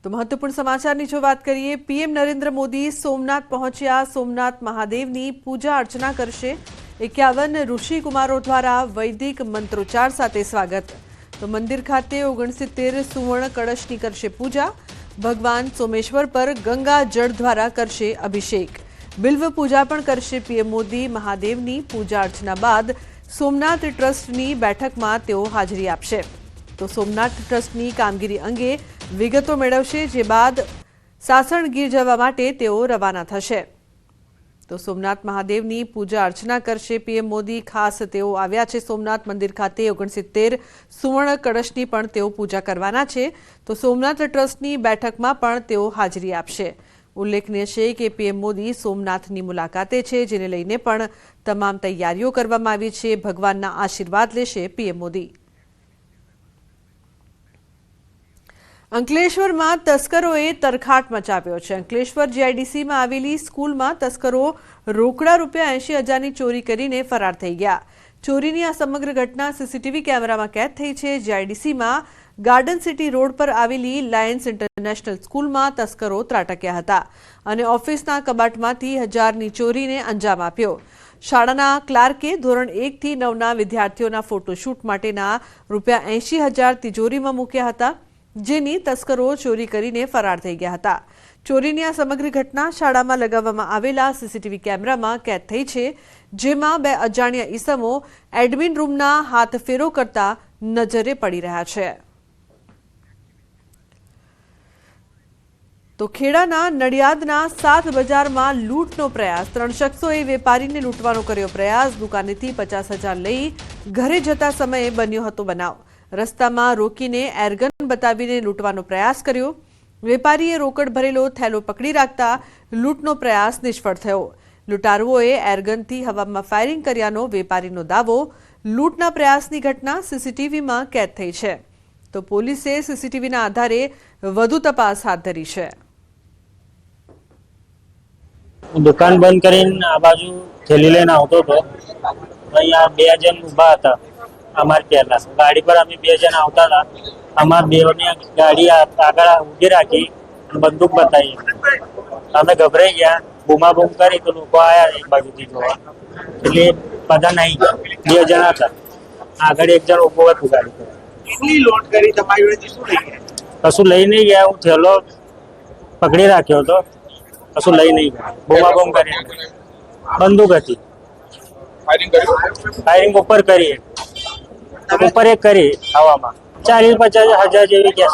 तो महत्वपूर्ण समाचारनी जो बात करिए, पीएम नरेंद्र मोदी सोमनाथ पहुंच्या। सोमनाथ महादेवनी पूजा अर्चना करशे। 51 ऋषि कुमारों द्वारा वैदिक मंत्रोच्चार साथे स्वागत। तो मंदिर खाते 69 सुवर्ण कलशनी करशे पूजा। भगवान सोमेश्वर पर गंगा जल द्वारा करशे अभिषेक। बिल्व पूजा पण करशे पीएम मोदी। महादेवनी पूजा अर्चना बाद सोमनाथ ट्रस्टनी बैठकमां तेओ हाजरी आपशे। तो सोमनाथ ट्रस्टनी कामगीरी अंगे विगतो मेळवशे, जे बाद सासणगीर जवा माटे तेओ रवाना थशे। तो सोमनाथ महादेवनी पूजा अर्चना करशे पीएम मोदी। खास तेओ आव्या छे सोमनाथ मंदिर खाते 69 सुवर्ण कलशनी पण तेओ पूजा करवाना छे। तो सोमनाथ ट्रस्टनी बैठकमां पण तेओ हाजरी आपशे। उल्लेखनीय छे के पीएम मोदी सोमनाथनी मुलाकाते छे, जेने लईने पण तमाम तैयारीओ करवामां आवी छे। भगवानना आशीर्वाद लेशे पीएम मोदी। अंकलेश्वर में तस्करोए तरखाट मचाव्यो छे। अंकलेश्वर जीआईडीसी में आवेली स्कूल में तस्करो रोकड़ा रूपिया 80,000 ની ચોરી કરીને ફરાર થઈ ગયા। ચોરીની આ સમગ્ર ઘટના સીસીટીવી કેમેરામાં કેદ થઈ છે। જીઆઈડીસી में गार्डन सिटी रोड पर आवेली लायन्स इंटरनेशनल स्कूल में तस्करो ત્રાટક્યા હતા અને ઓફિસના કબાટમાંથી 1,000 ની ચોરીને અંજામ આપ્યો। શાળાના ક્લાર્કે ધોરણ 1 થી 9 વિદ્યાર્થીઓના ફોટોશૂટ માટેના રૂપિયા 80,000 તિજોરીમાં મૂક્યા હતા, જેની તસ્કરો ચોરી કરીને ફરાર થઈ ગયા હતા। ચોરીની આ સમગ્ર ઘટના શાળામાં લગાવવામાં આવેલા સીસીટીવી કેમેરામાં કેદ થઈ છે, જેમાં 2 અજાણ્યા ઈસમો એડમિન રૂમના હાથફેરો કરતા નજરે પડી રહ્યા છે। તો ખેડાના નડિયાદના 7 બજારમાં લૂંટનો પ્રયાસ। 3 શખ્સોએ વેપારીને લૂંટવાનો કર્યો પ્રયાસ। દુકાનેથી 50,000 લઈ ઘરે જતા સમયે બન્યો હતો બનાવ। રસ્તામાં રોકીને એરગન બતાવીને લૂંટવાનો પ્રયાસ કર્યો। વેપારીએ રોકડ ભરેલો થેલો પકડી રાખતા લૂંટનો પ્રયાસ નિષ્ફળ થયો। લૂંટારુઓએ એરગનથી હવામાં ફાયરિંગ કર્યાનો વેપારીનો દાવો। લૂંટના પ્રયાસની ઘટના સીસીટીવીમાં કેદ થઈ છે। તો પોલીસે સીસીટીવીના આધારે વધુ તપાસ હાથ ધરી છે। दुकान बंद करीने आ बाजू थैली लईने आवतो तो अहींया 2 जण ऊभा हता। अमार પહેલા गाड़ी पर अमे 2 जण आवता था। अमार बेवनी गाड़ी आगळ ऊभी राखी અને बंदूक बताई। अमे गभराई गया, बूमाबूम करी तो लोको आया एक बाजूथी जोवा, એટલે બધા નહીં ગયા। 2 જણા હતા, આગળ એક જણ ઊભો હતો ગાડી પર। કેટલી લોડ કરી તમારી જોડેથી શું લઈ ગયા? કશું લઈ નહીં ગયા, હું થેલો પકડી રાખ્યો હતો, કશું લઈ નહીં ગયા। બૂમાબૂમ કરી, બંદૂક હતી। ફાયરિંગ ઉપર કરી, ઉપર એક કરી હવામાં 40-50 હજાર જેવી કેસ।